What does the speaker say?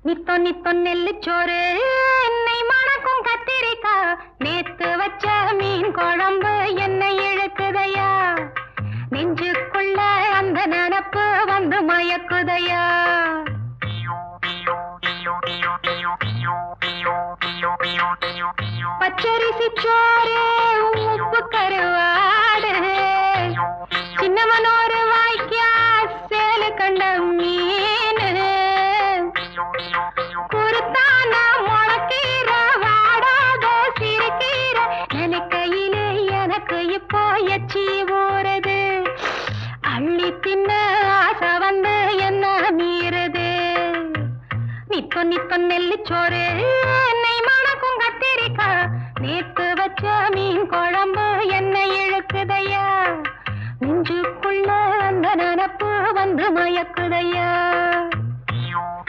நித்தோ நித்தோ நெல்லுச்சோறு என்னை மணக்கும் கத்திரிக்கா நேத்து வச்ச மீன் குழம்பு என்னை இழுக்குதையா நெஞ்சுக்குள்ள அந்த நினப்பு வந்து மயக்குதையா பச்சரிசி சோறு உப்பு கருவாடு சின்னமனோரு வாய்க்கா சேலு கண்ட மீன் குருத்தான முளக்கீர வாடாத சிறுகீர நினைக்கையிலே எனக்கு இப்போ எச்சி ஊறுது அள்ளி தின்ன ஆசை வந்து என்ன மீறுது நித்தோ நித்தோ நெல்லுச்சோறு என்னை மணக்கும் கத்திரிக்கா நேத்து வச்ச மீன் குழம்பு என்னை இழுக்குதையா நெஞ்சுக்குள்ள அந்த நினப்பு வந்து மயக்குதையா